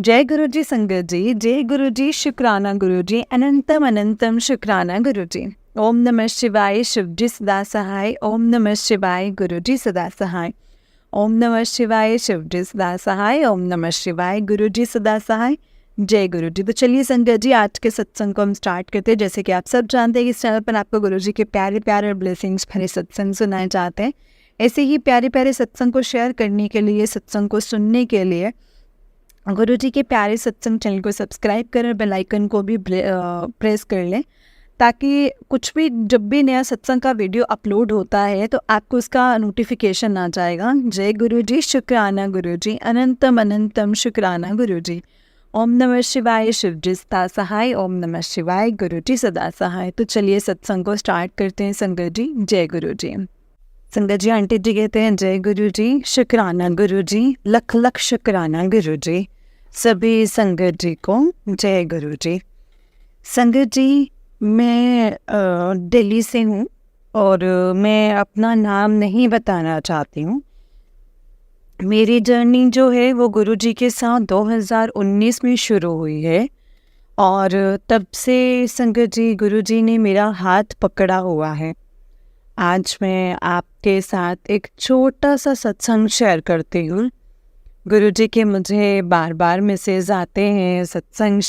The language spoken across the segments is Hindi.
जय गुरु जी संगत जी, जय गुरु जी, शुक्राना गुरु जी, अनंतम अनंतम शुक्राना गुरु जी। ओम नमः शिवाय, शिव जी सदा सहाय। ओम नमः शिवाय, गुरु जी सदा सहाय। ओम नमः शिवाय, शिव जी सदा सहाय। ओम नमः शिवाय, गुरु जी सदा सहाय। जय गुरु जी। तो चलिए संगत जी, आज के सत्संग को हम स्टार्ट करते हैं। जैसे कि आप सब जानते हैं कि इस चैनल पर आपको गुरु जी के प्यारे प्यारे और ब्लेसिंग्स भरे सत्संग सुनाए जाते हैं। ऐसे ही प्यारे प्यारे सत्संग को शेयर करने के लिए, सत्संग को सुनने के लिए गुरु जी के प्यारे सत्संग चैनल को सब्सक्राइब करें, बेल आइकन को भी प्रेस कर लें, ताकि कुछ भी जब भी नया सत्संग का वीडियो अपलोड होता है तो आपको उसका नोटिफिकेशन आ जाएगा। जय गुरु जी, शुक्राना गुरु जी, अनंतम अनंतम शुक्राना गुरु जी। ओम नमः शिवाय, शिव जी सदा सहाय। ओम नमः शिवाय, गुरु जी सदा सहाय। तो चलिए सत्संग को स्टार्ट करते हैं संगत जी। जय गुरु जी। संगत जी, आंटी जी कहते हैं जय गुरु जी, शुक्राना गुरु जी, लख लख शुक्राना गुरु जी। सभी संगत जी को जय गुरु जी। संगत जी, मैं दिल्ली से हूँ और मैं अपना नाम नहीं बताना चाहती हूँ। मेरी जर्नी जो है वो गुरु जी के साथ 2019 में शुरू हुई है और तब से संगत जी, गुरु जी ने मेरा हाथ पकड़ा हुआ है। आज मैं आपके साथ एक छोटा सा सत्संग शेयर करती हूँ। गुरुजी के मुझे बार बार मैसेज आते हैं, सत्संग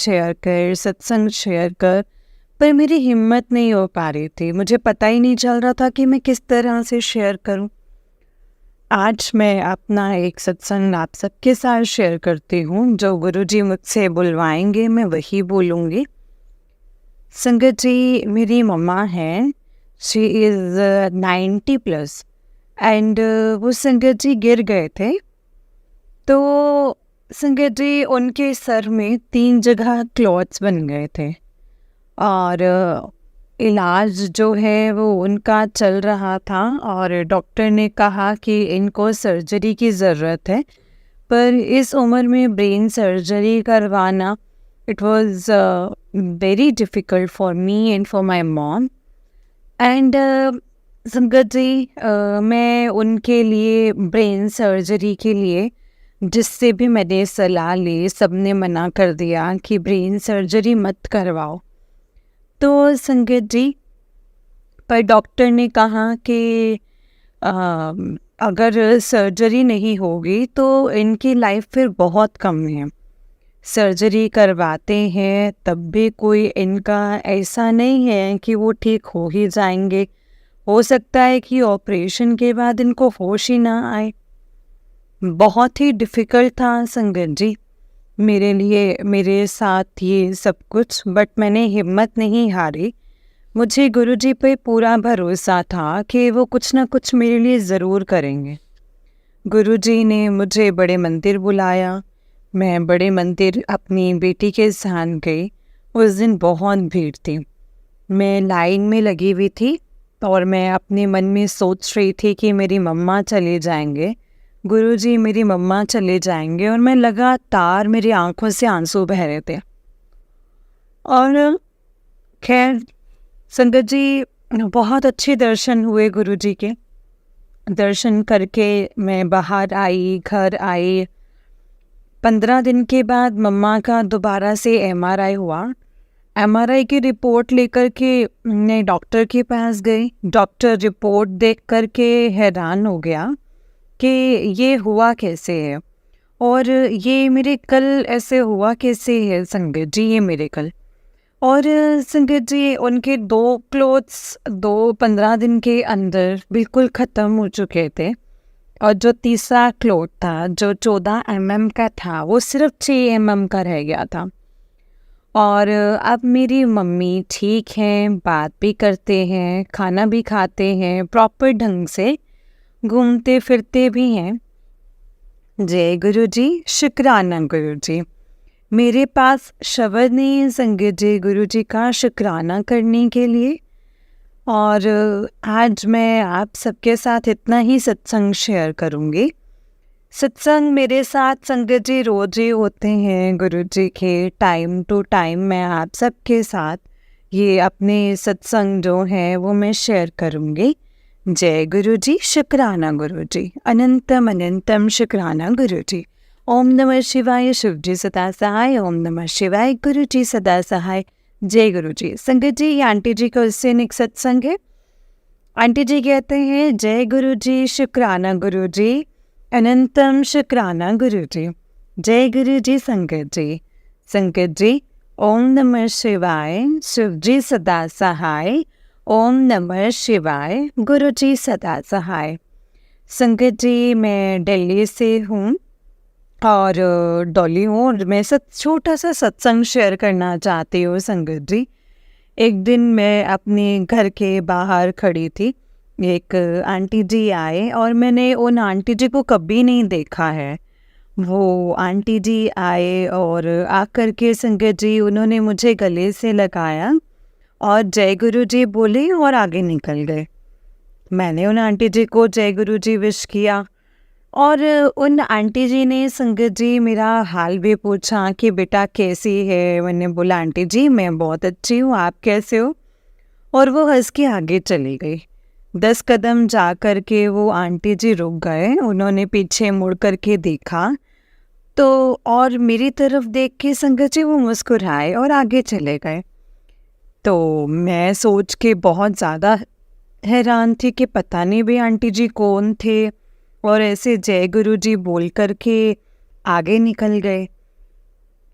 शेयर कर, पर मेरी हिम्मत नहीं हो पा रही थी। मुझे पता ही नहीं चल रहा था कि मैं किस तरह से शेयर करूं। आज मैं अपना एक सत्संग आप सबके साथ शेयर करती हूँ। जो गुरुजी मुझसे बुलवाएंगे मैं वही बोलूँगी। संगत जी, मेरी मम्मा हैं, शी इज़ 90+ एंड वो संगत जी गिर गए थे। तो संगत जी, उनके सर में 3 जगह क्लॉट्स बन गए थे और इलाज जो है वो उनका चल रहा था और डॉक्टर ने कहा कि इनको सर्जरी की ज़रूरत है। पर इस उम्र में ब्रेन सर्जरी करवाना, it was very difficult for me and for my mom and संगत जी, मैं उनके लिए ब्रेन सर्जरी के लिए जिससे भी मैंने सलाह ली, सबने मना कर दिया कि ब्रेन सर्जरी मत करवाओ। तो संगत जी, पर डॉक्टर ने कहा कि अगर सर्जरी नहीं होगी तो इनकी लाइफ फिर बहुत कम है। सर्जरी करवाते हैं तब भी कोई इनका ऐसा नहीं है कि वो ठीक हो ही जाएंगे। हो सकता है कि ऑपरेशन के बाद इनको होश ही ना आए। बहुत ही डिफ़िकल्ट था संगत जी मेरे लिए, मेरे साथ ये सब कुछ, बट मैंने हिम्मत नहीं हारी। मुझे गुरुजी पे पूरा भरोसा था कि वो कुछ ना कुछ मेरे लिए ज़रूर करेंगे। गुरुजी ने मुझे बड़े मंदिर बुलाया। मैं बड़े मंदिर अपनी बेटी के साथ गई। उस दिन बहुत भीड़ थी, मैं लाइन में लगी हुई थी और मैं अपने मन में सोच रही थी कि मेरी मम्मा चले जाएंगे, गुरुजी मेरी मम्मा चले जाएंगे, और मैं लगातार, मेरी आंखों से आंसू बह रहे थे। और खैर संगत जी, बहुत अच्छे दर्शन हुए गुरुजी के। दर्शन करके मैं बाहर आई, घर आई। 15 दिन के बाद मम्मा का दोबारा से MRI हुआ। MRI की रिपोर्ट लेकर के मैं डॉक्टर के पास गई। डॉक्टर रिपोर्ट देख कर के हैरान हो गया कि ये हुआ कैसे है और ये मेरे कल ऐसे हुआ कैसे है संगत जी, ये मेरे कल। और संगत जी, उनके 2 क्लोथ्स 15 दिन के अंदर बिल्कुल ख़त्म हो चुके थे और जो तीसरा क्लोथ था, जो 14 mm का था, वो सिर्फ 6 mm का रह गया था। और अब मेरी मम्मी ठीक हैं, बात भी करते हैं, खाना भी खाते हैं, प्रॉपर ढंग से घूमते फिरते भी हैं। जय गुरु जी, शुक्राना गुरु जी। मेरे पास शब्द नहीं है संगत जी गुरु जी का शुक्राना करने के लिए। और आज मैं आप सबके साथ इतना ही सत्संग शेयर करूँगी। सत्संग मेरे साथ संगत जी रोज ही होते हैं गुरु जी के, टाइम टू टाइम मैं आप सबके साथ ये अपने सत्संग जो हैं वो मैं शेयर करूँगी। जय गुरु जी, शुक्राना गुरु जी, अनंतम अनंतम शुक्राना गुरु जी। ओम नमः शिवाय, शिव जी सदा सहाय। ओम नमः शिवाय, गुरु जी सदा सहाय। जय गुरु जी। संगत जी, ये आंटी जी का उससे एक सत्संग है। आंटी जी कहते हैं, जय गुरु जी, शुक्राना गुरु जी, अनंतम शुक्राना गुरु जी। जय गुरु जी संगत जी। संगत जी, ओम नमः शिवाय, शिव जी सदा सहाय। ओम नमः शिवाय, गुरु जी सदा सहाय। संगत जी, मैं दिल्ली से हूँ और डॉली हूँ, और मैं छोटा सा सत्संग शेयर करना चाहती हूँ संगत जी। एक दिन मैं अपने घर के बाहर खड़ी थी, एक आंटी जी आए और मैंने उन आंटी जी को कभी नहीं देखा है। वो आंटी जी आए और आकर के संगत जी उन्होंने मुझे गले से लगाया और जय गुरु जी बोले और आगे निकल गए। मैंने उन आंटी जी को जय गुरु जी विश किया और उन आंटी जी ने संगत जी मेरा हाल भी पूछा कि बेटा कैसी है। मैंने बोला आंटी जी मैं बहुत अच्छी हूँ, आप कैसे हो? और वो हंस के आगे चली गई। 10 कदम जा कर के वो आंटी जी रुक गए, उन्होंने पीछे मुड़ कर के देखा तो और मेरी तरफ देख के संगत जी वो मुस्कुराए और आगे चले गए। तो मैं सोच के बहुत ज़्यादा हैरान थी कि पता नहीं भी आंटी जी कौन थे और ऐसे जय गुरु जी बोल कर के आगे निकल गए।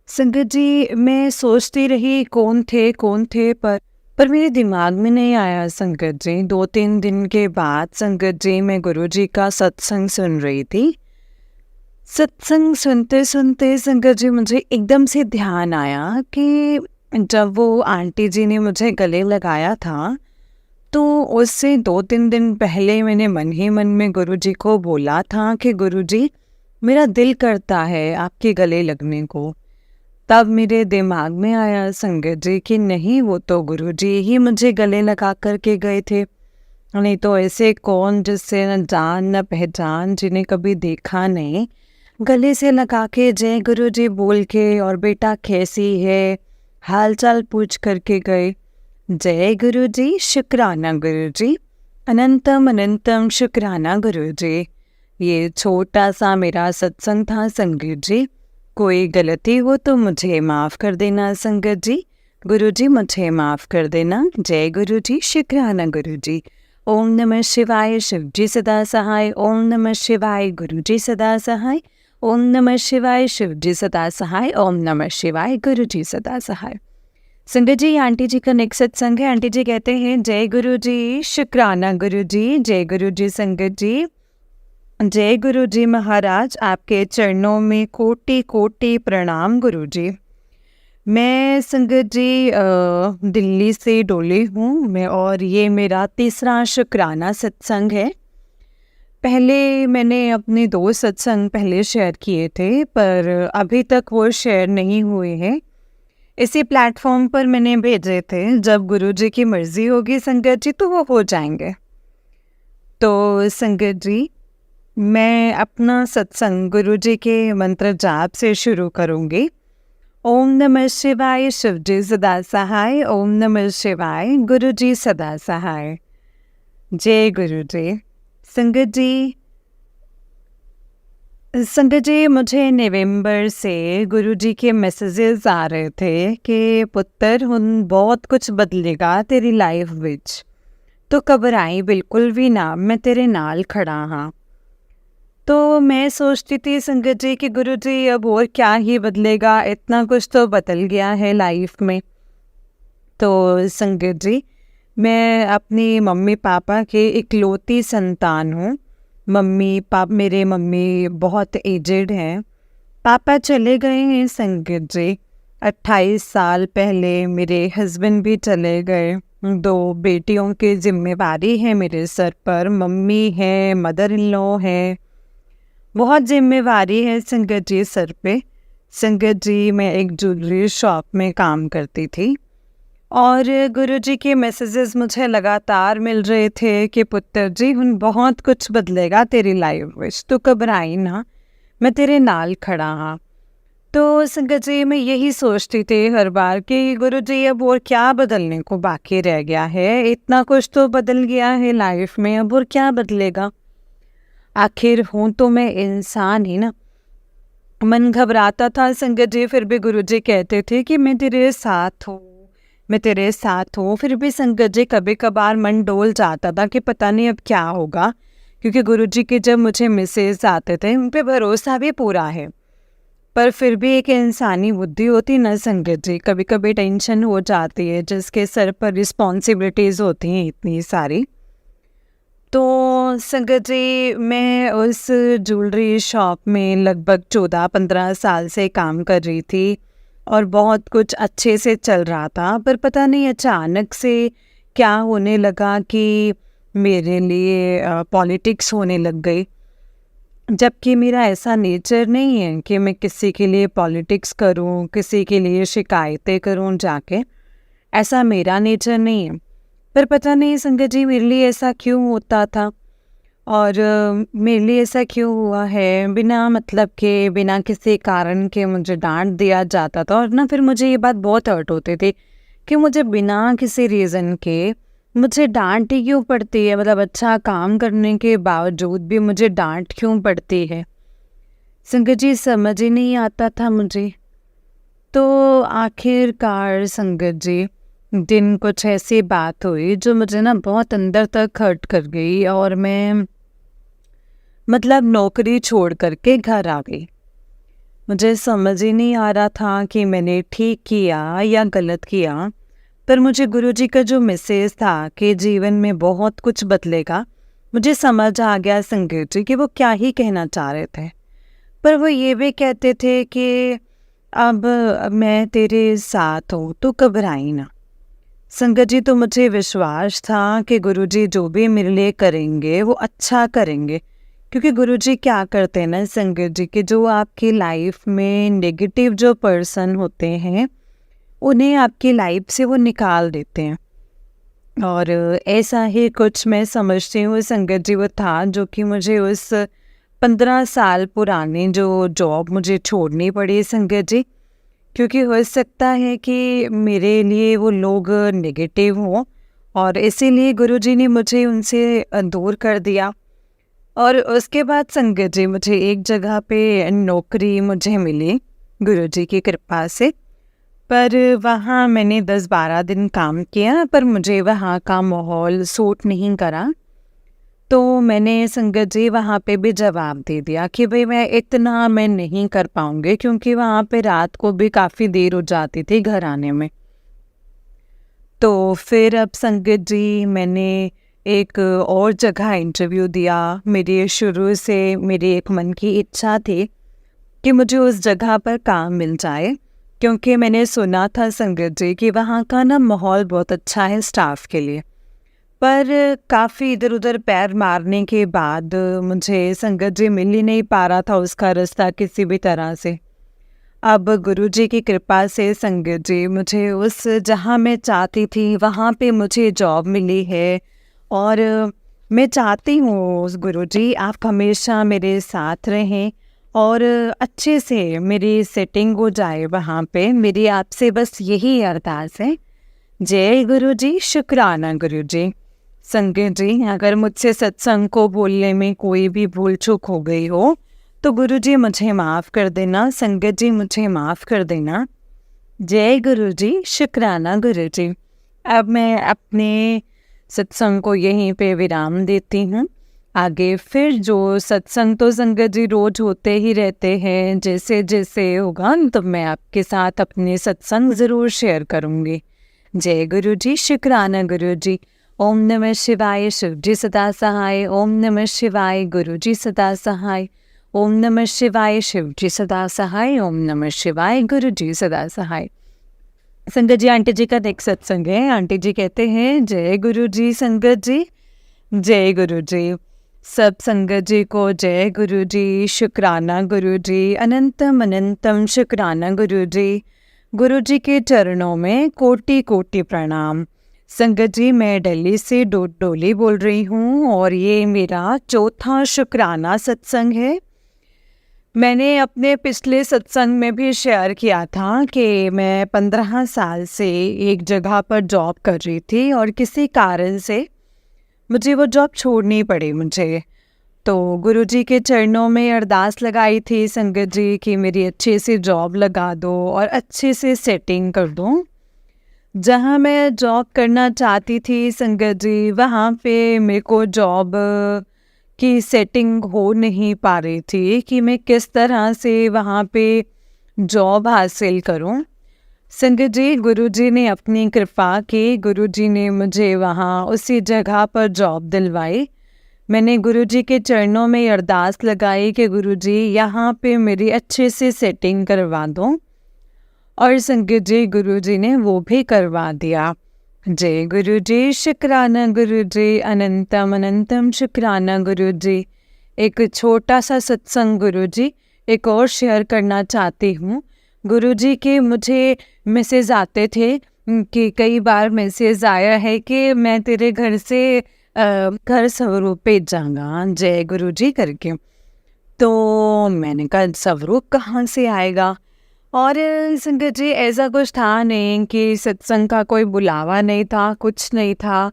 संगत जी मैं सोचती रही कौन थे, पर मेरे दिमाग में नहीं आया संगत जी। 2-3 दिन के बाद संगत जी मैं गुरु जी का सत्संग सुन रही थी। सत्संग सुनते सुनते संगत जी मुझे एकदम से ध्यान आया कि जब वो आंटी जी ने मुझे गले लगाया था तो उससे 2-3 दिन पहले मैंने मन ही मन में गुरुजी को बोला था कि गुरुजी मेरा दिल करता है आपके गले लगने को। तब मेरे दिमाग में आया संगत जी कि नहीं, वो तो गुरुजी ही मुझे गले लगा कर के गए थे, नहीं तो ऐसे कौन जिससे न जान न पहचान, जिन्हें कभी देखा नहीं, गले से लगा के जय गुरुजी बोल के और बेटा कैसी है हाल चाल पूछ करके गए। जय गुरु जी, शुक्राना गुरु जी, अनंतम अनंतम शुक्राना गुरु जी। ये छोटा सा मेरा सत्संग था संगत जी। कोई गलती हो तो मुझे माफ़ कर देना संगत जी। गुरु जी मुझे माफ़ कर देना। जय गुरु जी, शुक्राना गुरु जी। ओम नमः शिवाय, शिव जी सदा सहाय। ओम नमः शिवाय, गुरु जी सदा सहाय। ओम नमः शिवाय, शिव जी सदा सहाय। ओम नमः शिवाय, गुरु जी सदा सहाय। संगत जी, आंटी जी का नेक्स्ट सत्संग है। आंटी जी कहते हैं, जय गुरु जी, शुक्राना गुरु जी। जय गुरु जी संगत जी। जय गुरु जी महाराज, आपके चरणों में कोटि कोटि प्रणाम गुरु जी। मैं संगत जी दिल्ली से डोली हूँ मैं, और ये मेरा तीसरा शुक्राना सत्संग है। पहले मैंने अपने 2 सत्संग पहले शेयर किए थे, पर अभी तक वो शेयर नहीं हुए हैं। इसी प्लेटफॉर्म पर मैंने भेजे थे। जब गुरुजी की मर्जी होगी संगत जी तो वो हो जाएंगे। तो संगत जी, मैं अपना सत्संग गुरुजी के मंत्र जाप से शुरू करूंगी। ओम नमः शिवाय, शिव जी सदा सहाय। ओम नमः शिवाय, गुरु जी सदा सहाय। जय गुरु जी। संगत जी, मुझे नवंबर से गुरुजी के मैसेजेस आ रहे थे कि पुत्र हुन बहुत कुछ बदलेगा तेरी लाइफ विच, तो घबराई बिल्कुल भी ना, मैं तेरे नाल खड़ा हाँ। तो मैं सोचती थी संगत जी कि गुरुजी अब और क्या ही बदलेगा, इतना कुछ तो बदल गया है लाइफ में। तो संगत जी, मैं अपनी मम्मी पापा के इकलौती संतान हूँ। मेरे मम्मी बहुत एजेड हैं। पापा चले गए हैं संगत जी 28 साल पहले। मेरे हस्बैंड भी चले गए। 2 बेटियों की जिम्मेवारी है मेरे सर पर। मम्मी है, मदर इन लॉ है, बहुत जिम्मेवारी है संगत जी सर पे। संगत जी, मैं एक ज्वेलरी शॉप में काम करती थी और गुरुजी के मैसेजेस मुझे लगातार मिल रहे थे कि पुत्र जी हुन बहुत कुछ बदलेगा तेरी लाइफ विच, तो घबराई ना, मैं तेरे नाल खड़ा हाँ। तो संगत जी, मैं यही सोचती थी हर बार कि गुरुजी अब और क्या बदलने को बाकी रह गया है, इतना कुछ तो बदल गया है लाइफ में, अब और क्या बदलेगा। आखिर हूँ तो मैं इंसान ही ना। मन घबराता था संगत जी, फिर भी गुरुजी कहते थे कि मैं तेरे साथ हूँ, मैं तेरे साथ हूँ। फिर भी संगत जी कभी कभार मन डोल जाता था कि पता नहीं अब क्या होगा, क्योंकि गुरुजी के जब मुझे मैसेज आते थे उन पे भरोसा भी पूरा है, पर फिर भी एक इंसानी बुद्धि होती ना संगत जी, कभी कभी टेंशन हो जाती है, जिसके सर पर रिस्पॉन्सिबिलिटीज़ होती हैं इतनी सारी। तो संगत जी मैं उस ज्वेलरी शॉप में लगभग 14-15 साल से काम कर रही थी और बहुत कुछ अच्छे से चल रहा था, पर पता नहीं अचानक से क्या होने लगा कि मेरे लिए पॉलिटिक्स होने लग गई। जबकि मेरा ऐसा नेचर नहीं है कि मैं किसी के लिए पॉलिटिक्स करूं, किसी के लिए शिकायतें करूं जाके, ऐसा मेरा नेचर नहीं है। पर पता नहीं संगत जी मेरे लिए ऐसा क्यों होता था, और मेरे लिए ऐसा क्यों हुआ है, बिना मतलब के, बिना किसी कारण के मुझे डांट दिया जाता था। और ना फिर मुझे ये बात बहुत हर्ट होती थी कि मुझे बिना किसी रीज़न के मुझे डांट ही क्यों पड़ती है, मतलब अच्छा काम करने के बावजूद भी मुझे डांट क्यों पड़ती है। संगत जी समझ ही नहीं आता था मुझे। तो आखिरकार संगत जी दिन कुछ ऐसी बात हुई जो मुझे ना बहुत अंदर तक हर्ट कर गई, और मैं मतलब नौकरी छोड़ करके घर आ गई। मुझे समझ ही नहीं आ रहा था कि मैंने ठीक किया या गलत किया, पर मुझे गुरुजी का जो मैसेज था कि जीवन में बहुत कुछ बदलेगा, मुझे समझ आ गया संगत जी कि वो क्या ही कहना चाह रहे थे। पर वो ये भी कहते थे कि अब मैं तेरे साथ हूँ, तो घबराई ना। संगत जी तो मुझे विश्वास था कि गुरुजी जो भी मेरे लिए करेंगे वो अच्छा करेंगे, क्योंकि गुरुजी क्या करते हैं ना संगत जी कि जो आपकी लाइफ में नेगेटिव जो पर्सन होते हैं उन्हें आपकी लाइफ से वो निकाल देते हैं। और ऐसा ही कुछ मैं समझती हूँ संगत जी वो था, जो कि मुझे उस 15 साल पुरानी जो जॉब मुझे छोड़नी पड़ी संगत जी, क्योंकि हो सकता है कि मेरे लिए वो लोग नेगेटिव हों, और इसीलिए गुरुजी ने मुझे उनसे दूर कर दिया। और उसके बाद संगत जी मुझे एक जगह पे नौकरी मुझे मिली गुरुजी की कृपा से, पर वहाँ मैंने 10-12 दिन काम किया, पर मुझे वहाँ का माहौल सूट नहीं करा। तो मैंने संगत जी वहाँ पे भी जवाब दे दिया कि भाई मैं नहीं कर पाऊँगी, क्योंकि वहाँ पे रात को भी काफ़ी देर हो जाती थी घर आने में। तो फिर अब संगत जी मैंने एक और जगह इंटरव्यू दिया। मेरी शुरू से मेरी एक मन की इच्छा थी कि मुझे उस जगह पर काम मिल जाए, क्योंकि मैंने सुना था संगत जी कि वहाँ का ना माहौल बहुत अच्छा है स्टाफ के लिए। पर काफ़ी इधर उधर पैर मारने के बाद मुझे संगत जी मिल ही नहीं पा रहा था उसका रास्ता किसी भी तरह से। अब गुरुजी की कृपा से संगत जी मुझे उस जहाँ मैं चाहती थी वहाँ पे मुझे जॉब मिली है, और मैं चाहती हूँ उस गुरुजी आप हमेशा मेरे साथ रहें और अच्छे से मेरी सेटिंग हो जाए वहाँ पे। मेरी आपसे बस यही अरदास है। जय गुरुजी, शुक्राना गुरुजी। संगत जी अगर मुझसे सत्संग को बोलने में कोई भी भूल चूक हो गई हो तो गुरुजी मुझे माफ़ कर देना, संगत जी मुझे माफ़ कर देना। जय गुरुजी, शुक्राना गुरुजी। अब मैं अपने सत्संग को यहीं पे विराम देती हूँ। आगे फिर जो सत्संग तो संगत जी रोज होते ही रहते हैं, जैसे जैसे होगा तो मैं आपके साथ अपने सत्संग ज़रूर शेयर करूँगी। जय गुरुजी, शुक्राना गुरुजी। ओम नमः शिवाय, शिव जी सदा सहाय। ओम नमः शिवाय, गुरुजी सदा सहाय। ओम नमः शिवाय, शिव जी सदा सहाय। ओम नमः शिवाय, गुरुजी सदा सहाय। संगत जी आंटी जी का नेक्स्ट सत्संग है। आंटी जी कहते हैं जय गुरुजी संगत जी, जय गुरुजी। सब संगत जी को जय गुरुजी, शुक्राना गुरुजी, अनंतम अनंतम शुक्राना गुरुजी। गुरुजी के चरणों में कोटि कोटि प्रणाम। संगत जी मैं दिल्ली से डोली बोल रही हूँ और ये मेरा चौथा शुक्राना सत्संग है। मैंने अपने पिछले सत्संग में भी शेयर किया था कि मैं 15 साल से एक जगह पर जॉब कर रही थी और किसी कारण से मुझे वो जॉब छोड़नी पड़ी मुझे। तो गुरुजी के चरणों में अरदास लगाई थी संगत जी कि मेरी अच्छे से जॉब लगा दो और अच्छे से सेटिंग कर दो। जहाँ मैं जॉब करना चाहती थी संगत जी, वहाँ पे मेरे को जॉब की सेटिंग हो नहीं पा रही थी कि मैं किस तरह से वहाँ पे जॉब हासिल करूँ। संगत जी, गुरुजी ने अपनी कृपा की, गुरुजी ने मुझे वहाँ उसी जगह पर जॉब दिलवाई। मैंने गुरुजी के चरणों में अरदास लगाई कि गुरुजी यहाँ पे मेरी अच्छे से सेटिंग करवा दो, और संगत जी गुरुजी ने वो भी करवा दिया। जय गुरुजी, शुक्राना गुरुजी, अनंतम अनंतम शुक्राना गुरुजी। एक छोटा सा सत्संग गुरुजी एक और शेयर करना चाहती हूँ। गुरुजी के मुझे मैसेज आते थे कि कई बार मैसेज आया है कि मैं तेरे घर से घर स्वरूप भेजांगा, जय गुरुजी करके। तो मैंने कहा स्वरूप कहाँ से आएगा। और संगत जी ऐसा कुछ था नहीं कि सत्संग का कोई बुलावा नहीं था, कुछ नहीं था।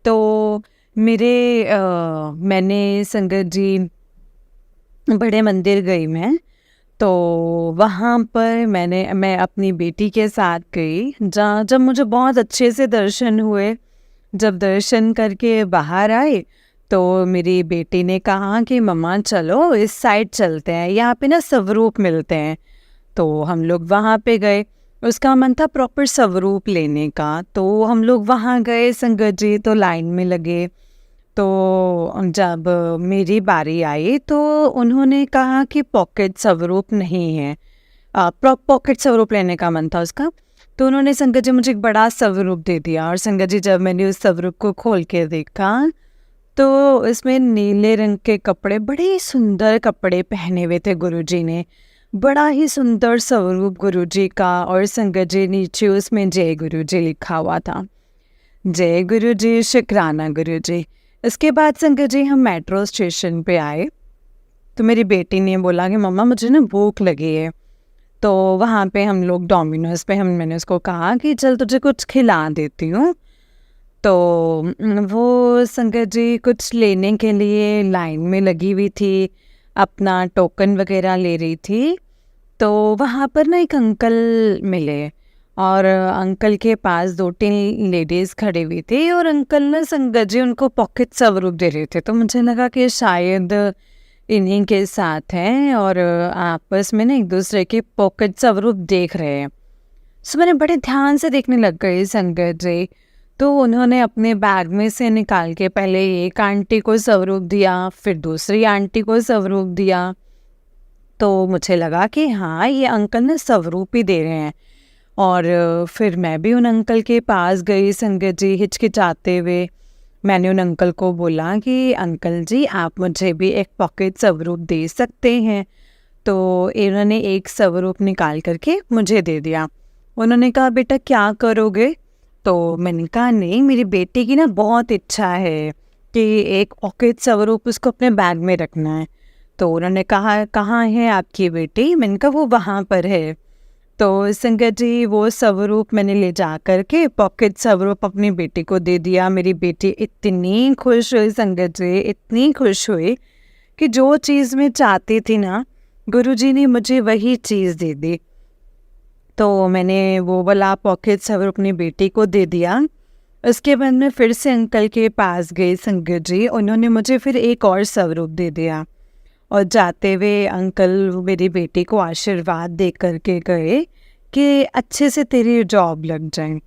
तो मैंने संगत जी बड़े मंदिर गई मैं, तो वहाँ पर मैं अपनी बेटी के साथ गई, जब मुझे बहुत अच्छे से दर्शन हुए। जब दर्शन करके बाहर आए तो मेरी बेटी ने कहा कि मम्मा चलो इस साइड चलते हैं, यहाँ पे ना स्वरूप मिलते हैं। तो हम लोग वहाँ पे गए, उसका मन था प्रॉपर स्वरूप लेने का। तो हम लोग वहाँ गए संगत जी, तो लाइन में लगे। तो जब मेरी बारी आई तो उन्होंने कहा कि पॉकेट स्वरूप नहीं है, पॉकेट स्वरूप लेने का मन था उसका। तो उन्होंने संगत जी मुझे एक बड़ा स्वरूप दे दिया। और संगत जी जब मैंने उस स्वरूप को खोल के देखा तो इसमें नीले रंग के कपड़े, बड़े सुंदर कपड़े पहने हुए थे गुरुजी ने, बड़ा ही सुंदर स्वरूप गुरुजी का। और संगत जी नीचे उसमें जय गुरुजी लिखा हुआ था। जय गुरुजी, शुक्राना गुरुजी। इसके बाद संगत जी हम मेट्रो स्टेशन पे आए, तो मेरी बेटी ने बोला कि मम्मा मुझे ना भूख लगी है। तो वहाँ पे हम लोग डोमिनोज पे मैंने उसको कहा कि चल तुझे कुछ खिला देती हूँ। तो वो संगत जी कुछ लेने के लिए लाइन में लगी हुई थी, अपना टोकन वगैरह ले रही थी। तो वहाँ पर ना एक अंकल मिले, और अंकल के पास 2-3 लेडीज़ खड़ी हुई थी, और अंकल ना संगत जी उनको पॉकेट स्वरूप दे रहे थे। तो मुझे लगा कि शायद इन्हीं के साथ हैं और आपस में ना एक दूसरे के पॉकेट स्वरूप देख रहे हैं। सो मैंने बड़े ध्यान से देखने लग गई संगत जी। तो उन्होंने अपने बैग में से निकाल के पहले एक आंटी को स्वरूप दिया, फिर दूसरी आंटी को स्वरूप दिया। तो मुझे लगा कि हाँ ये अंकल ना स्वरूप ही दे रहे हैं। और फिर मैं भी उन अंकल के पास गई संगत जी, हिचकिचाते हुए। मैंने उन अंकल को बोला कि अंकल जी आप मुझे भी एक पॉकेट स्वरूप दे सकते हैं। तो इन्होंने एक स्वरूप निकाल करके मुझे दे दिया। उन्होंने कहा बेटा क्या करोगे? तो मैंने कहा नहीं, मेरी बेटी की ना बहुत इच्छा है कि एक पॉकेट स्वरूप उसको अपने बैग में रखना है। तो उन्होंने कहा कहाँ है आपकी बेटी? मैंने कहा वो वहाँ पर है। तो संगत जी वो स्वरूप मैंने ले जा कर के पॉकेट स्वरूप अपनी बेटी को दे दिया। मेरी बेटी इतनी खुश हुई संगत जी, इतनी खुश हुई कि जो चीज़ मैं चाहती थी ना, गुरुजी ने मुझे वही चीज़ दे दी। तो मैंने वो वाला पॉकेट स्वरूप अपनी बेटी को दे दिया। उसके बाद मैं फिर से अंकल के पास गई संगत जी, उन्होंने मुझे फिर एक और स्वरूप दे दिया। और जाते हुए अंकल मेरी बेटी को आशीर्वाद दे करके गए कि अच्छे से तेरी जॉब लग जाए।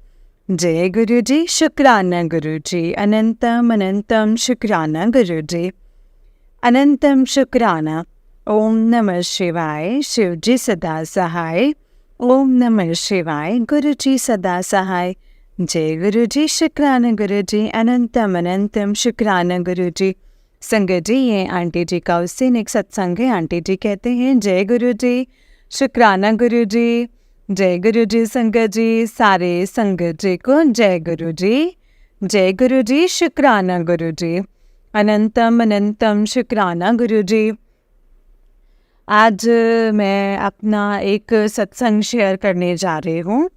जय गुरुजी, शुक्राना गुरुजी, अनंतम अनंतम शुक्राना गुरुजी, अनंतम शुक्राना। ओम नमः शिवाय, शिवजी सदा सहाय। ओम नमः शिवाय, गुरुजी सदा सहाय। जय गुरुजी, शुक्राना गुरुजी, अनंतम अनंतम शुक्राना गुरुजी। संगत जी ये आंटी जी का उस दिन एक सत्संग है। आंटी जी कहते हैं जय गुरुजी, शुक्राना गुरुजी, जय गुरुजी। संगत जी सारे संगत जी को जय गुरुजी, जय गुरुजी, शुक्राना गुरुजी, अनंतम अनंतम शुक्राना गुरुजी। आज मैं अपना एक सत्संग शेयर करने जा रही हूँ।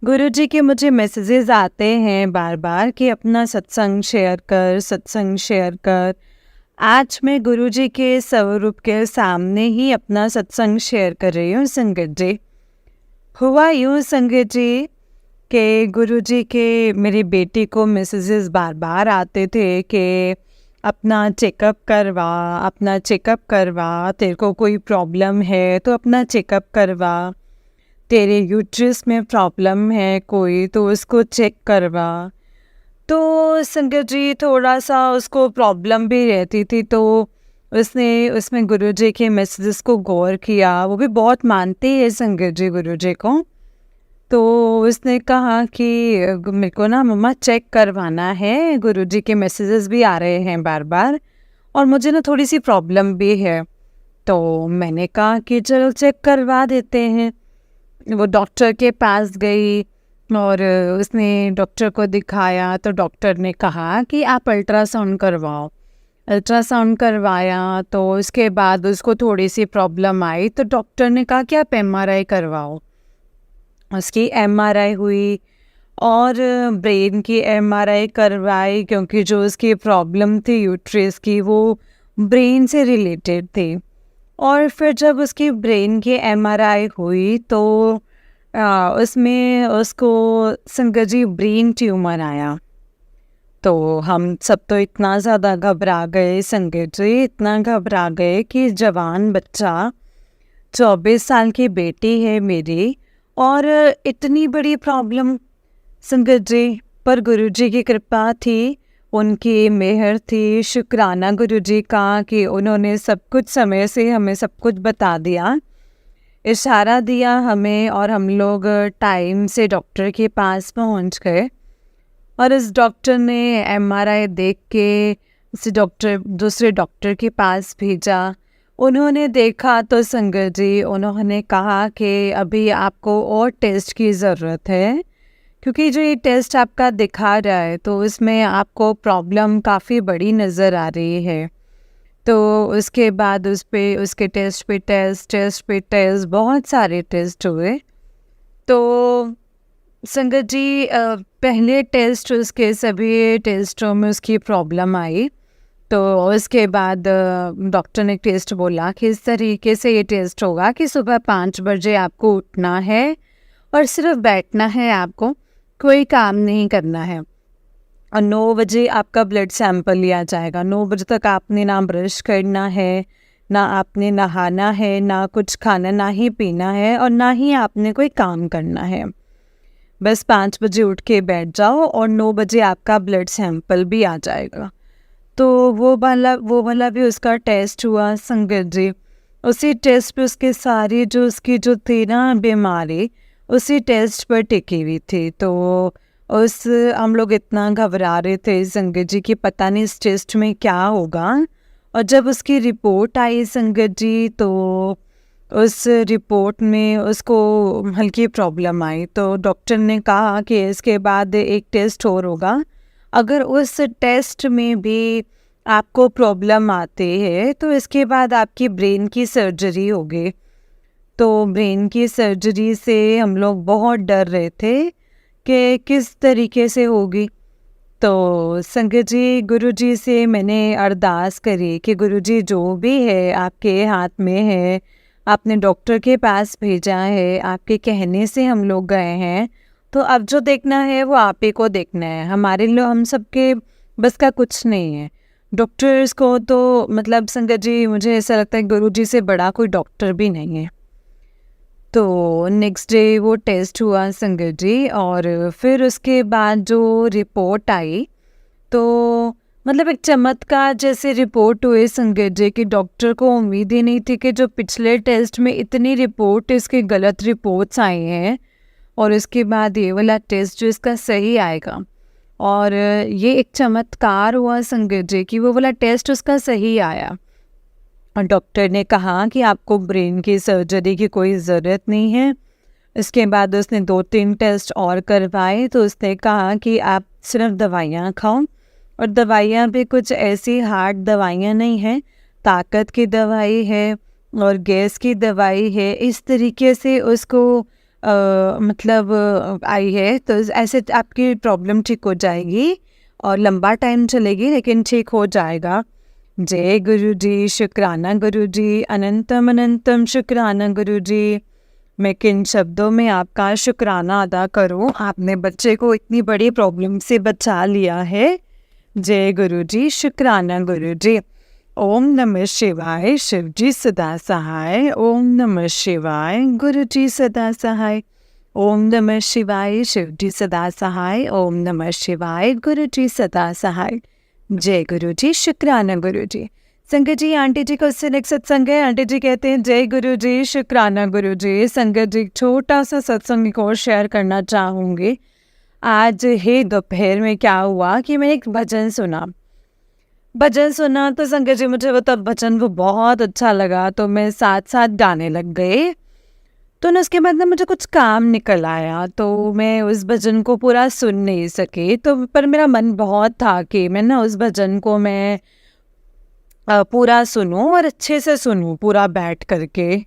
गुरुजी के मुझे मैसेजेस आते हैं बार बार कि अपना सत्संग शेयर कर, सत्संग शेयर कर। आज मैं गुरुजी के स्वरूप के सामने ही अपना सत्संग शेयर कर रही हूँ संगत जी। हुआ यूँ संगत जी कि गुरुजी के मेरी बेटी को मैसेजेस बार बार आते थे कि अपना चेकअप करवा, तेरे को कोई प्रॉब्लम है तो अपना चेकअप करवा, तेरे यूट्रस में प्रॉब्लम है कोई तो उसको चेक करवा। तो संगत जी थोड़ा सा उसको प्रॉब्लम भी रहती थी, तो उसने उसमें गुरुजी के मैसेजेस को गौर किया। वो भी बहुत मानते हैं संगत जी गुरुजी को। तो उसने कहा कि मेरे को ना मम्मा चेक करवाना है, गुरुजी के मैसेजेस भी आ रहे हैं बार बार और मुझे ना थोड़ी सी प्रॉब्लम भी है। तो मैंने कहा कि चलो चेक करवा देते हैं। वो डॉक्टर के पास गई और उसने डॉक्टर को दिखाया तो डॉक्टर ने कहा कि आप अल्ट्रासाउंड करवाओ। अल्ट्रासाउंड करवाया तो उसके बाद उसको थोड़ी सी प्रॉब्लम आई तो डॉक्टर ने कहा कि आप एमआरआई करवाओ। उसकी एमआरआई हुई और ब्रेन की एमआरआई करवाई, क्योंकि जो उसकी प्रॉब्लम थी यूट्रस की वो ब्रेन से रिलेटेड थी। और फिर जब उसकी ब्रेन की एमआरआई हुई तो उसमें उसको संगत जी ब्रेन ट्यूमर आया। तो हम सब तो इतना ज़्यादा घबरा गए संगत जी, इतना घबरा गए कि जवान बच्चा, 24 साल की बेटी है मेरी और इतनी बड़ी प्रॉब्लम संगत जी। पर गुरुजी की कृपा थी, उनकी मेहर थी, शुक्राना गुरुजी का कि उन्होंने सब कुछ समय से हमें सब कुछ बता दिया, इशारा दिया हमें और हम लोग टाइम से डॉक्टर के पास पहुंच गए। और इस डॉक्टर ने एमआरआई देख के उसे दूसरे डॉक्टर के पास भेजा। उन्होंने देखा तो संगत जी उन्होंने कहा कि अभी आपको और टेस्ट की ज़रूरत है, क्योंकि जो ये टेस्ट आपका दिखा रहा है तो इसमें आपको प्रॉब्लम काफ़ी बड़ी नज़र आ रही है। तो उसके बाद उसके टेस्ट पे टेस्ट बहुत सारे टेस्ट हुए। तो संगत जी पहले टेस्ट उसके सभी टेस्टों में उसकी प्रॉब्लम आई। तो उसके बाद डॉक्टर ने टेस्ट बोला कि इस तरीके से ये टेस्ट होगा कि सुबह 5 बजे आपको उठना है और सिर्फ बैठना है, आपको कोई काम नहीं करना है और 9 बजे आपका ब्लड सैंपल लिया जाएगा। 9 बजे तक आपने ना ब्रश करना है, ना आपने नहाना है, ना कुछ खाना, ना ही पीना है और ना ही आपने कोई काम करना है। बस 5 बजे उठ के बैठ जाओ और 9 बजे आपका ब्लड सैंपल भी आ जाएगा। तो वो वाला भी उसका टेस्ट हुआ संगत जी। उसी टेस्ट पे उसके सारी उसकी जो थी ना बीमारी उसी टेस्ट पर टिकी हुई थी। तो हम लोग इतना घबरा रहे थे संगत जी कि पता नहीं इस टेस्ट में क्या होगा। और जब उसकी रिपोर्ट आई संगत जी तो उस रिपोर्ट में उसको हल्की प्रॉब्लम आई। तो डॉक्टर ने कहा कि इसके बाद एक टेस्ट और होगा, अगर उस टेस्ट में भी आपको प्रॉब्लम आती है तो इसके बाद आपकी ब्रेन की सर्जरी होगी। तो ब्रेन की सर्जरी से हम लोग बहुत डर रहे थे कि किस तरीके से होगी। तो संगत जी गुरुजी से मैंने अरदास करी कि गुरुजी जो भी है आपके हाथ में है, आपने डॉक्टर के पास भेजा है, आपके कहने से हम लोग गए हैं, तो अब जो देखना है वो आप ही को देखना है। हमारे लोग हम सबके बस का कुछ नहीं है। डॉक्टर्स को तो मतलब संगत जी मुझे ऐसा लगता है गुरुजी से बड़ा कोई डॉक्टर भी नहीं है। तो नेक्स्ट डे वो टेस्ट हुआ संगत जी और फिर उसके बाद जो रिपोर्ट आई तो मतलब एक चमत्कार जैसे रिपोर्ट हुई संगत जी कि डॉक्टर को उम्मीद ही नहीं थी कि जो पिछले टेस्ट में इतनी रिपोर्ट इसके गलत रिपोर्ट्स आई हैं और उसके बाद ये वाला टेस्ट जो इसका सही आएगा। और ये एक चमत्कार हुआ संगत जी कि वो वाला टेस्ट उसका सही आया और डॉक्टर ने कहा कि आपको ब्रेन की सर्जरी की कोई ज़रूरत नहीं है। इसके बाद उसने 2-3 टेस्ट और करवाए तो उसने कहा कि आप सिर्फ दवाइयाँ खाओ और दवाइयाँ भी कुछ ऐसी हार्ड दवाइयाँ नहीं हैं, ताकत की दवाई है और गैस की दवाई है, इस तरीके से उसको मतलब आई है। तो ऐसे आपकी प्रॉब्लम ठीक हो जाएगी और लंबा टाइम चलेगी लेकिन ठीक हो जाएगा। जय गुरु जी, शुक्राना गुरु जी, अनंतम अनंतम शुक्राना गुरु जी। मैं किन शब्दों में आपका शुक्राना अदा करूं, आपने बच्चे को इतनी बड़ी प्रॉब्लम से बचा लिया है। जय गुरु जी, शुक्राना गुरु जी। ओम नमः शिवाय, शिव जी सदा सहाय। ओम नमः शिवाय, गुरु जी सदा सहाय। ओम नमः शिवाय, शिव जी सदा सहाय। ओम नमः शिवाय, गुरु जी सदा सहाय। जय गुरु जी, शुक्राना गुरु जी। संगत जी, आंटी जी का उससे नेक्स्ट सत्संग है। आंटी जी कहते हैं जय गुरु जी, शुक्राना गुरु जी। संगत जी, छोटा सा सत्संग को शेयर करना चाहूँगी। आज ही दोपहर में क्या हुआ कि मैंने एक भजन सुना तो संगत जी मुझे वो तब भजन वो बहुत अच्छा लगा, तो मैं साथ साथ गाने लग गए। तो ना उसके बाद ना मुझे कुछ काम निकल आया, तो मैं उस भजन को पूरा सुन नहीं सकी। तो पर मेरा मन बहुत था कि मैं ना उस भजन को मैं पूरा सुनूं और अच्छे से सुनूं पूरा बैठ करके,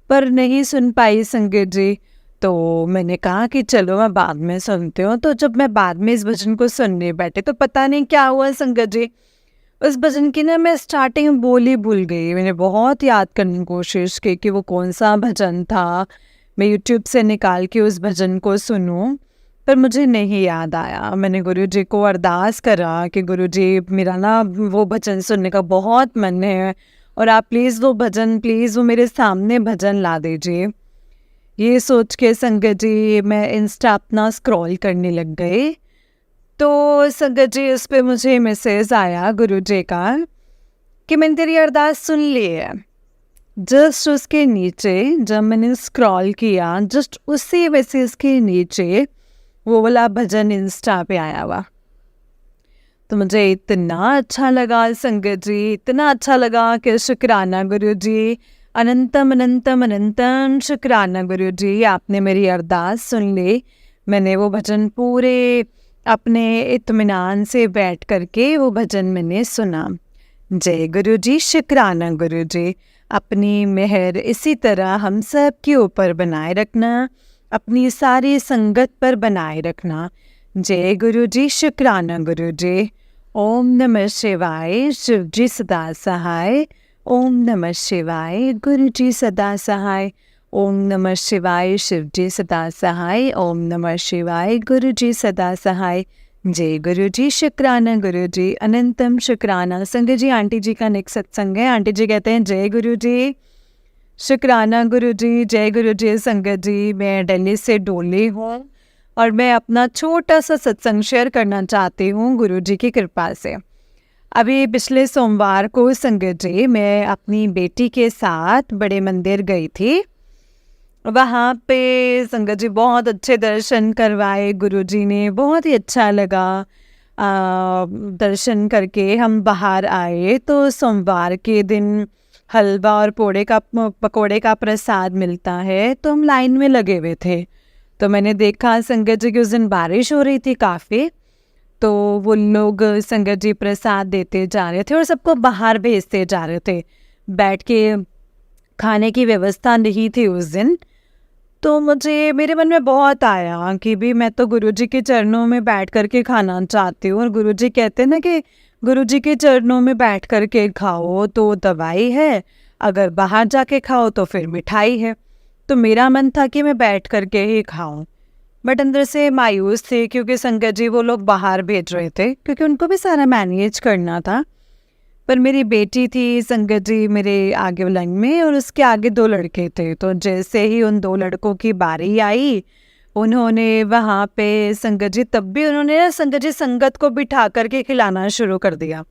पर नहीं सुन पाई संगत जी। तो मैंने कहा कि चलो मैं बाद में सुनती हूँ। तो जब मैं बाद में इस भजन को सुनने बैठे तो पता नहीं क्या हुआ संगत जी, उस भजन की ना मैं स्टार्टिंग में बोली भूल गई। मैंने बहुत याद करने की कोशिश की कि वो कौन सा भजन था, मैं यूट्यूब से निकाल के उस भजन को सुनूं, पर मुझे नहीं याद आया। मैंने गुरु जी को अरदास करा कि गुरु जी मेरा ना वो भजन सुनने का बहुत मन है, और आप प्लीज़ वो मेरे सामने भजन ला दीजिए। ये सोच के संगत जी मैं इंस्टा अपना स्क्रॉल करने लग गई। तो संगत जी उस पर मुझे मैसेज आया गुरु जी का कि मैंने तेरी अरदास सुन ली है। जस्ट उसके नीचे जब मैंने स्क्रॉल किया, जस्ट उसी मैसेज के नीचे वो वाला भजन इंस्टा पे आया हुआ। तो मुझे इतना अच्छा लगा संगत जी, इतना अच्छा लगा कि शुक्राना गुरु जी, अनंतम अनंतम अनंतम शुक्राना गुरु जी, आपने मेरी अरदास सुन ली। मैंने वो भजन पूरे अपने इत्मीनान से बैठ करके वो भजन मैंने सुना। जय गुरु जी, शुक्राना गुरु जी। अपनी मेहर इसी तरह हम सब के ऊपर बनाए रखना, अपनी सारी संगत पर बनाए रखना। जय गुरु जी, शुक्राना गुरु जी। ओम नमः शिवाय, शिव जी सदा सहाय। ओम नमः शिवाय, गुरु जी सदा सहाय। ओम नमः शिवाय, शिव जी सदा सहाय। ओम नमः शिवाय, गुरु जी सदा सहाय। जय गुरु जी, शुक्राना गुरु जी, अनंतम शुक्राना। संगत जी, आंटी जी का नेक्स्ट सत्संग है। आंटी जी कहते हैं जय गुरु जी, शुक्राना गुरु जी, जय गुरु जी। संगत जी, मैं दिल्ली से डोली हूँ और मैं अपना छोटा सा सत्संग शेयर करना चाहती हूँ गुरु जी की कृपा से। अभी पिछले सोमवार को संगत जी मैं अपनी बेटी के साथ बड़े मंदिर गई थी। वहाँ पे संगत जी बहुत अच्छे दर्शन करवाए गुरु जी ने, बहुत ही अच्छा लगा। दर्शन करके हम बाहर आए तो सोमवार के दिन हलवा और पकोड़े का प्रसाद मिलता है, तो हम लाइन में लगे हुए थे। तो मैंने देखा संगत जी की उस दिन बारिश हो रही थी काफ़ी, तो वो लोग संगत जी प्रसाद देते जा रहे थे और सबको बाहर भेजते जा रहे थे। बैठ के खाने की व्यवस्था नहीं थी उस दिन। तो मुझे मेरे मन में बहुत आया कि भी मैं तो गुरुजी के चरणों में बैठ कर के खाना चाहती हूँ, और गुरुजी कहते हैं ना कि गुरुजी के चरणों में बैठ कर के खाओ तो दवाई है, अगर बाहर जाके खाओ तो फिर मिठाई है। तो मेरा मन था कि मैं बैठ कर के ही खाऊं, बट अंदर से मायूस थे क्योंकि संगत जी वो लोग बाहर भेज रहे थे, क्योंकि उनको भी सारा मैनेज करना था। पर मेरी बेटी थी संगत जी मेरे आगे लाइन में, और उसके आगे 2 लड़के थे। तो जैसे ही उन 2 लड़कों की बारी आई, उन्होंने वहाँ पे संगत जी तब भी उन्होंने संगत जी संगत को बिठा करके खिलाना शुरू कर दिया।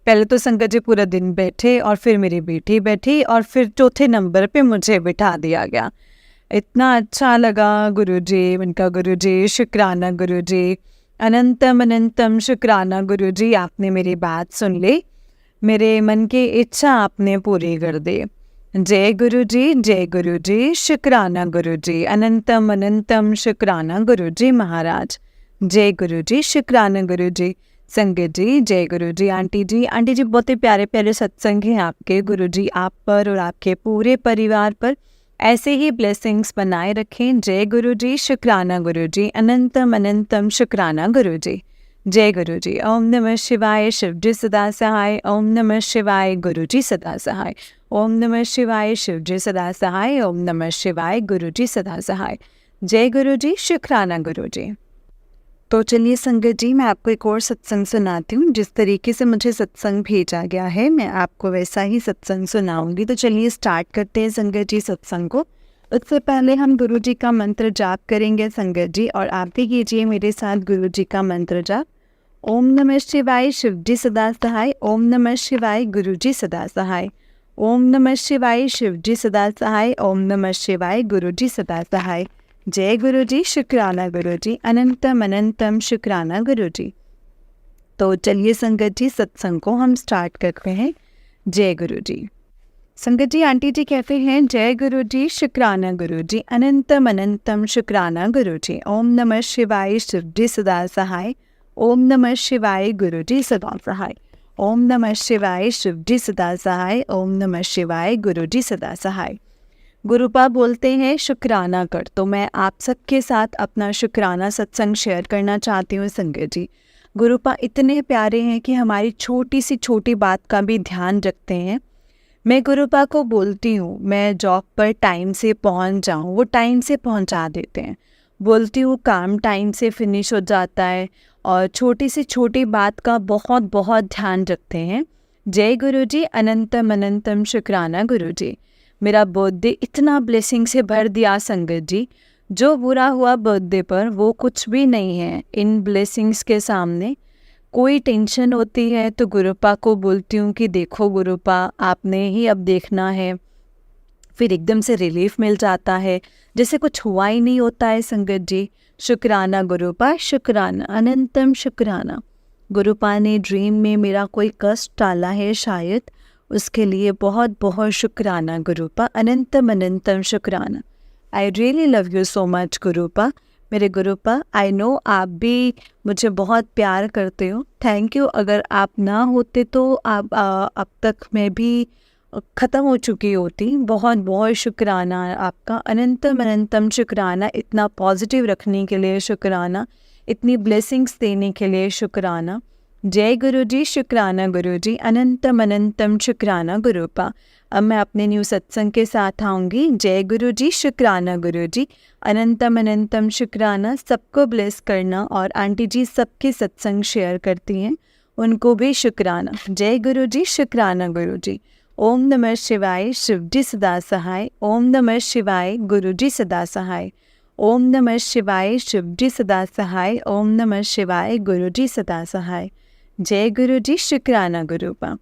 पहले तो संगत जी पूरा दिन बैठे और फिर मेरी बेटी बैठी और फिर चौथे नंबर पे मुझे बिठा दिया गया। इतना अच्छा लगा गुरु जी, उनका गुरु जी, शुक्राना गुरु जी, अनंतम अनंतम शुक्राना गुरु जी, आपने मेरी बात सुन ली, मेरे मन की इच्छा आपने पूरी कर दी। जय गुरु जी, जय गुरु जी, शुक्राना गुरु जी, अनंतम अनंतम शुक्राना गुरु जी महाराज। जय गुरु जी, शुक्राना गुरु जी। संगत जी, जय गुरु जी। आंटी जी बहुत ही प्यारे प्यारे सत्संग हैं आपके। गुरु जी आप पर और आपके पूरे परिवार पर ऐसे ही ब्लेसिंग्स बनाए रखें। जय गुरु जी, शुक्राना गुरु जी, अनंतम अनंतम शुक्राना गुरु जी। जय गुरु जी। ओम नमः शिवाय शिव जी सदा सहाय। ओम नमः शिवाय गुरु जी सदा सहाय। ओम नमः शिवाय शिव जी सदा सहाय। ओम नमः शिवाय गुरु जी सदा सहाय। जय गुरु जी, शुक्राना गुरु जी। तो चलिए संगत जी, मैं आपको एक और सत्संग सुनाती हूँ। जिस तरीके से मुझे सत्संग भेजा गया है मैं आपको वैसा ही सत्संग सुनाऊंगी। तो चलिए स्टार्ट करते हैं संगत जी सत्संग को। उससे पहले हम गुरु जी का मंत्र जाप करेंगे संगत जी, और आप भी कीजिए मेरे साथ गुरु जी का मंत्र जाप। ओम नमः शिवाय शिव जी सदा सहाय। ओम नमः शिवाय गुरु जी सदा सहाय। ओम नमः शिवाय शिव जी सदा सहाय। ओम नमः शिवाय गुरु जी सदा सहाय। जय गुरु जी, शुक्राना गुरु जी, अनंतम अनंतम शुक्राना गुरु जी। तो चलिए संगत जी सत्संग को हम स्टार्ट करते हैं। जय गुरु जी। संगत जी, आंटी जी कहते हैं जय गुरु जी, शुक्राना गुरु जी, अनंतम अनंतम शुक्राना गुरु जी। ओम नमः शिवाय शिव जी सदा सहाय। ओम नमः शिवाय गुरु जी सदा सहाय। ओम नमः शिवाय शिव जी सदा सहाय। ओम नमः शिवाय गुरु जी सदा सहाय। गुरुपा बोलते हैं शुक्राना कर। तो मैं आप सबके साथ अपना शुक्राना सत्संग शेयर करना चाहती हूँ संगत जी। गुरुपा इतने प्यारे हैं कि हमारी छोटी सी छोटी बात का भी ध्यान रखते हैं। मैं गुरुपा को बोलती हूँ मैं जॉब पर टाइम से पहुँच जाऊँ, वो टाइम से पहुँचा देते हैं। बोलती हूँ काम टाइम से फिनिश हो जाता है, और छोटी सी छोटी बात का बहुत बहुत ध्यान रखते हैं। जय गुरु जी, अनंतम अनंतम शुक्राना गुरु जी। मेरा बर्थडे इतना ब्लेसिंग से भर दिया संगत जी। जो बुरा हुआ बर्थडे पर वो कुछ भी नहीं है इन ब्लेसिंग्स के सामने। कोई टेंशन होती है तो गुरुपा को बोलती हूँ कि देखो गुरुपा, आपने ही अब देखना है। फिर एकदम से रिलीफ मिल जाता है, जैसे कुछ हुआ ही नहीं होता है संगत जी। शुक्राना गुरुपा, शुक्राना, अनंतम शुक्राना। गुरुपा ने ड्रीम में मेरा कोई कष्ट टाला है शायद, उसके लिए बहुत बहुत शुक्राना गुरुपा, अनंतम अनंतम शुक्राना। I really love you so much Gurupa. मेरे गुरुपा, आई नो आप भी मुझे बहुत प्यार करते हो। Thank you. अगर आप ना होते तो आप अब तक मैं भी ख़त्म हो चुकी होती। बहुत बहुत शुक्राना आपका, अनंतम अनंतम शुक्राना। इतना पॉजिटिव रखने के लिए शुक्राना, इतनी ब्लेसिंग्स देने के लिए शुक्राना। जय गुरु जी, शुक्राना गुरु जी, अनंतम अनंतम शुक्राना गुरुपा। अब मैं अपने न्यू सत्संग के साथ आऊँगी। जय गुरु जी, शुक्राना गुरु जी, अनंतम अनंतम शुक्राना। सबको ब्लेस करना, और आंटी जी सबके सत्संग शेयर करती हैं, उनको भी शुक्राना। जय गुरु जी, शुक्राना गुरु जी। ओम नमः शिवाय शिव जी सदा सहाय। ओम नमः शिवाय गुरु जी सदा सहाय। ओम नमः शिवाय शिव जी सदा सहाय। ओम नमः शिवाय गुरु जी सदा सहाय। जय गुरु जी, शुक्राना गुरुपा।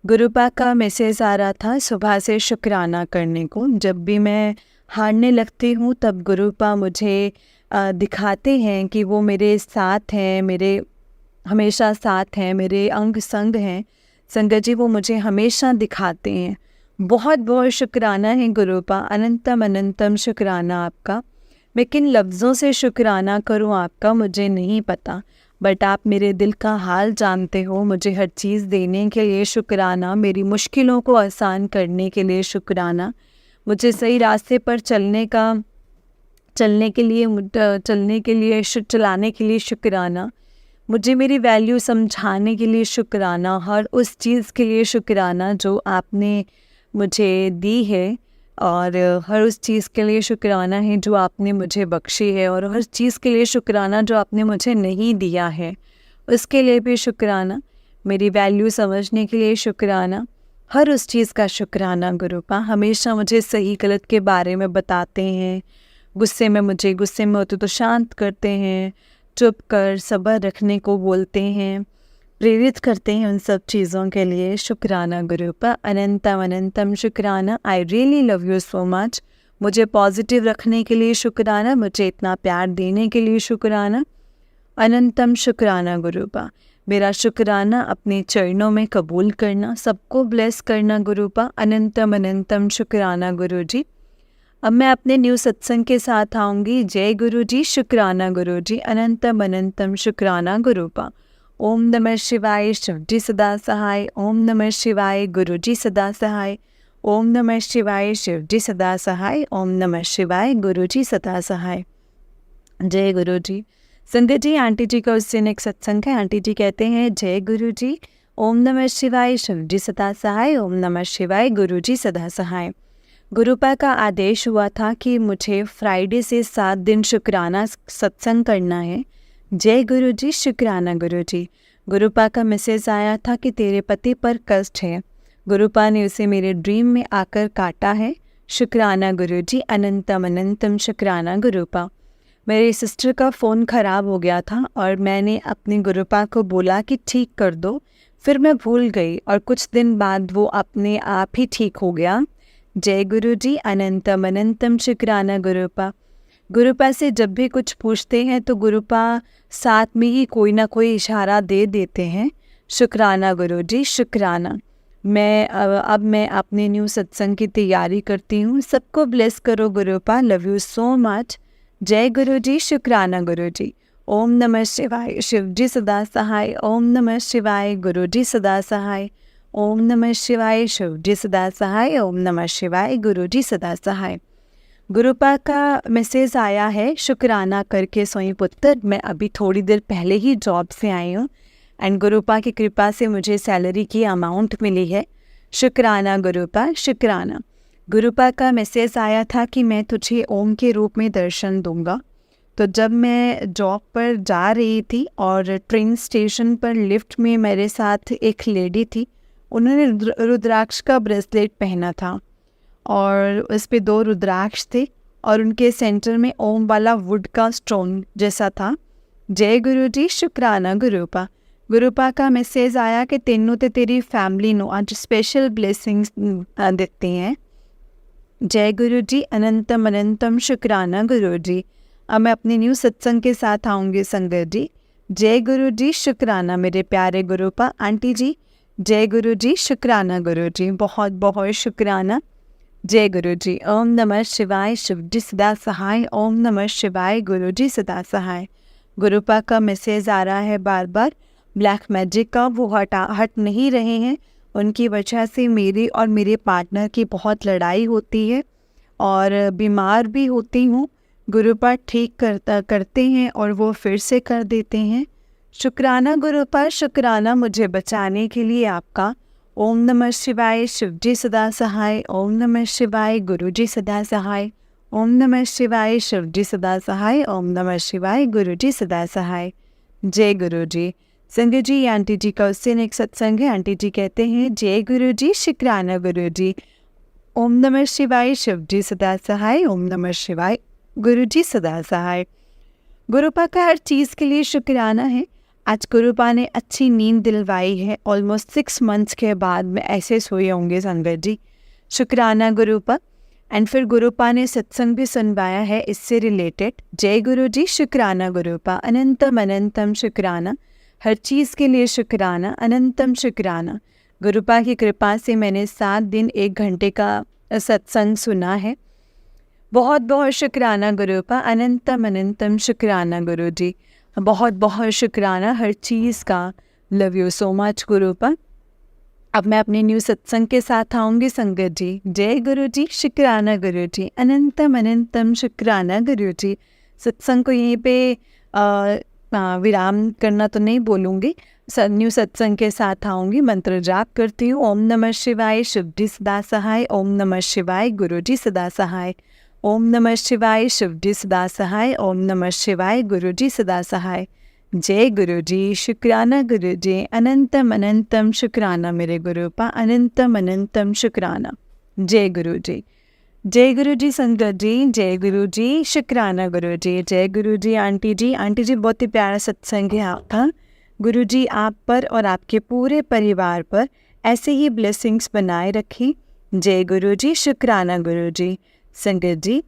गुरुपा का मैसेज आ रहा था सुबह से शुक्राना करने को। जब भी मैं हारने लगती हूँ तब गुरुपा मुझे दिखाते हैं कि वो मेरे साथ हैं, मेरे हमेशा साथ हैं, मेरे अंग संग हैं। संगत जी, वो मुझे हमेशा दिखाते हैं। बहुत बहुत शुक्राना है गुरुपा, अनंतम अनंतम शुक्राना आपका। मैं किन लफ्ज़ों से शुक्राना करूं आपका मुझे नहीं पता, बट आप मेरे दिल का हाल जानते हो। मुझे हर चीज़ देने के लिए शुक्राना, मेरी मुश्किलों को आसान करने के लिए शुक्राना, मुझे सही रास्ते पर चलाने के लिए शुक्राना, मुझे मेरी वैल्यू समझाने के लिए शुक्राना, हर उस चीज़ के लिए शुक्राना जो आपने मुझे दी है, और हर उस चीज़ के लिए शुक्राना है जो आपने मुझे बख्शी है, और हर चीज़ के लिए शुक्राना जो आपने मुझे नहीं दिया है उसके लिए भी शुक्राना। मेरी वैल्यू समझने के लिए शुक्राना, हर उस चीज़ का शुक्राना गुरुपा। हमेशा मुझे सही गलत के बारे में बताते हैं, गुस्से में होते तो शांत करते हैं, चुप कर सब्र रखने को बोलते हैं, प्रेरित करते हैं उन सब चीज़ों के लिए शुक्राना गुरुपा, अनंतम अनंतम शुक्राना। I really love you so much. मुझे पॉजिटिव रखने के लिए शुक्राना, मुझे इतना प्यार देने के लिए शुक्राना, अनंतम शुक्राना गुरुपा। मेरा शुक्राना अपने चरणों में कबूल करना, सबको ब्लेस करना गुरुपा, अनंतम अनंतम शुक्राना गुरु जी। अब मैं अपने न्यू सत्संग के साथ आऊँगी। जय गुरु जी, शुक्राना गुरु जी, अनंतम अनंतम शुक्राना गुरुपा। ओम नमः शिवाय शिव जी सदा सहाय। ओम नमः शिवाय गुरु जी सदा सहाय। ओम नमः शिवाय शिव जी सदा सहाय। ओम नमः शिवाय गुरु जी सदा सहाय। जय गुरु जी। संगत जी, आंटी जी का उस दिन एक सत्संग है। आंटी जी कहते हैं, जय गुरु जी, ओम नमः शिवाय, शिव जी सदा सहाय, ओम नमः शिवाय, गुरु जी सदा सहाय। गुरुपा का आदेश हुआ था कि मुझे फ्राइडे से 7 दिन शुक्राना सत्संग करना है। जय गुरु जी, शुक्राना गुरु जी। गुरुपा का मैसेज आया था कि तेरे पति पर कष्ट है। गुरुपा ने उसे मेरे ड्रीम में आकर काटा है। शुक्राना गुरु जी, अनंतम अनंतम शुक्राना गुरुपा। मेरी सिस्टर का फ़ोन ख़राब हो गया था और मैंने अपनी गुरुपा को बोला कि ठीक कर दो। फिर मैं भूल गई और कुछ दिन बाद वो अपने आप ही ठीक हो गया। जय गुरु जी, अनंतम अनंतम शुक्राना गुरुपा। गुरुपा से जब भी कुछ पूछते हैं तो गुरुपा साथ में ही कोई ना कोई इशारा दे देते हैं। शुक्राना गुरु जी, शुक्राना। अब मैं अपने न्यू सत्संग की तैयारी करती हूँ। सबको ब्लेस करो गुरुपा, लव यू सो मच। जय गुरु जी, शुक्राना गुरु जी। ओम नमः शिवाय, शिव जी सदा सहाय, ओम नमः शिवाय, गुरु जी सदा सहाय, ओम नमः शिवाय, शिव जी सदा सहाय, ओम नमः शिवाय, गुरु जी सदा सहाय। गुरुपा का मैसेज आया है, शुक्राना करके सोई पुत्र। मैं अभी थोड़ी देर पहले ही जॉब से आई हूँ एंड गुरुपा की कृपा से मुझे सैलरी की अमाउंट मिली है। शुक्राना गुरुपा, शुक्राना। गुरुपा का मैसेज आया था कि मैं तुझे ओम के रूप में दर्शन दूंगा। तो जब मैं जॉब पर जा रही थी और ट्रेन स्टेशन पर लिफ्ट में मेरे साथ एक लेडी थी, उन्होंने रुद्राक्ष का ब्रेसलेट पहना था और उस पे 2 रुद्राक्ष थे और उनके सेंटर में ओम वाला वुड का स्टोन जैसा था। जय गुरु जी, शुक्राना गुरुपा। गुरुपा का मैसेज आया कि तेनों ते तेरी फैमिली नो आज स्पेशल ब्लेसिंग्स देते हैं। जय गुरु जी, अनंतम अनंतम शुक्राना गुरु जी। अब मैं अपने न्यू सत्संग के साथ आऊँगी संगत जी। जय गुरु जी, शुक्राना मेरे प्यारे गुरुपा। आंटी जी, जय गुरु जी, शुक्राना गुरु जी, बहुत बहुत शुक्राना। जय गुरु जी, ओम नमः शिवाय, शिव जी सदा सहाय, ओम नमः शिवाय, गुरु जी सदा सहाय। गुरुपा का मैसेज आ रहा है बार बार, ब्लैक मैजिक का, वो हट नहीं रहे हैं। उनकी वजह से मेरी और मेरे पार्टनर की बहुत लड़ाई होती है और बीमार भी होती हूँ। गुरुपा ठीक करते हैं और वो फिर से कर देते हैं। शुक्राना गुरुपा, शुक्राना मुझे बचाने के लिए आपका। ओम नमः शिवाय, शिव जी सदा सहाय, ओम नमः शिवाय, गुरु जी सदा सहाय, ओम नमः शिवाय, शिव जी सदा सहाय, ओम नमः शिवाय, गुरु जी सदा सहाय। जय गुरु जी। संगत जी, आंटी जी का उससे एक सत्संग है। आंटी जी कहते हैं, जय गुरु जी, शुक्राना गुरु जी। ओम नमः शिवाय, शिव जी सदा सहाय, ओम नमः शिवाय, गुरु जी सदा सहाय। गुरुपा का हर चीज़ के लिए शुक्राना है। आज गुरुपा ने अच्छी नींद दिलवाई है। ऑलमोस्ट 6 मंथ्स के बाद मैं ऐसे सोए होंगे संगत जी। शुक्राना गुरुपा। एंड फिर गुरुपा ने सत्संग भी सुनवाया है इससे रिलेटेड। जय गुरु जी, शुक्राना गुरुपा, अनंतम अनंतम शुक्राना। हर चीज़ के लिए शुक्राना, अनंतम शुक्राना। गुरुपा की कृपा से मैंने 7 दिन 1 घंटे का सत्संग सुना है। बहुत बहुत शुक्राना गुरुपा, अनंतम अनंतम शुक्राना गुरु जी। बहुत बहुत शुक्राना हर चीज़ का। Love you so much गुरुपा। अब मैं अपने न्यू सत्संग के साथ आऊँगी संगत जी। जय गुरु जी, शुक्राना गुरु जी, अनंतम अनंतम शुक्राना गुरु जी। सत्संग को यहीं पे विराम करना तो नहीं बोलूँगी। न्यू सत्संग के साथ आऊँगी, मंत्र जाप करती हूँ। ओम नमः शिवाय, शिव जी सदा सहाय, ओम नमः शिवाय, गुरु जी सदा सहाय, ओम नमः शिवाय, शिव जी सदा सहाय, ओम नमः शिवाय, गुरु जी सदा सहाय। जय गुरु जी, शुक्राना गुरु जी, अनंतम अनंतम शुक्राना मेरे गुरुपा, अनंतम अनंतम शुक्राना। जय गुरु जी। जय गुरु जी संगत जी, जय गुरु जी, शुक्राना गुरु जी। जय गुरु जी आंटी जी। आंटी जी, बहुत ही प्यारा सत्संग है आपका। गुरु जी आप पर और आपके पूरे परिवार पर ऐसे ही ब्लेसिंग्स बनाए रखें। जय गुरु जी, शुक्राना गुरु जी। संगत जी,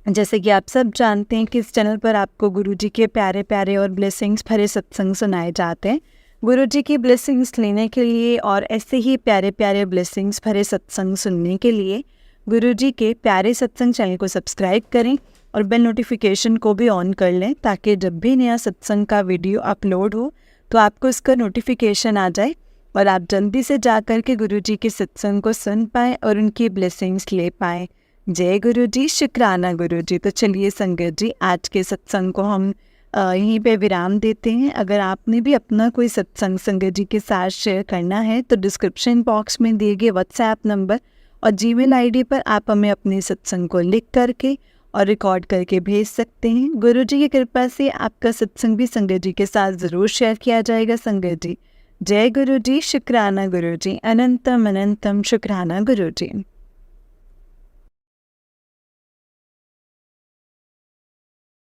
जैसे कि आप सब जानते हैं कि इस चैनल पर आपको गुरु जी के प्यारे प्यारे और ब्लेसिंग्स भरे सत्संग सुनाए जाते हैं। गुरु जी की ब्लेसिंग्स लेने के लिए और ऐसे ही प्यारे प्यारे ब्लेसिंग्स भरे सत्संग सुनने के लिए गुरु जी के प्यारे सत्संग चैनल को सब्सक्राइब करें और बेल नोटिफिकेशन को भी ऑन कर लें, ताकि जब भी नया सत्संग का वीडियो अपलोड हो तो आपको इसका नोटिफिकेशन आ जाए और आप जल्दी से जा कर के गुरु जी के सत्संग को सुन पाएँ और उनकी ब्लेसिंग्स ले पाएँ। जय गुरु जी, शुक्राना गुरु जी। तो चलिए संगत जी, आज के सत्संग को हम यहीं पे विराम देते हैं। अगर आपने भी अपना कोई सत्संग संगत जी के साथ शेयर करना है तो डिस्क्रिप्शन बॉक्स में दिए गए व्हाट्सएप नंबर और जीमेल आईडी पर आप हमें अपने सत्संग को लिख करके और रिकॉर्ड करके भेज सकते हैं। गुरु जी की कृपा से आपका सत्संग भी संगत जी के साथ ज़रूर शेयर किया जाएगा। संगत जी, जय गुरु जी, शुक्राना गुरु जी, अनंतम अनंतम शुक्राना गुरु जी।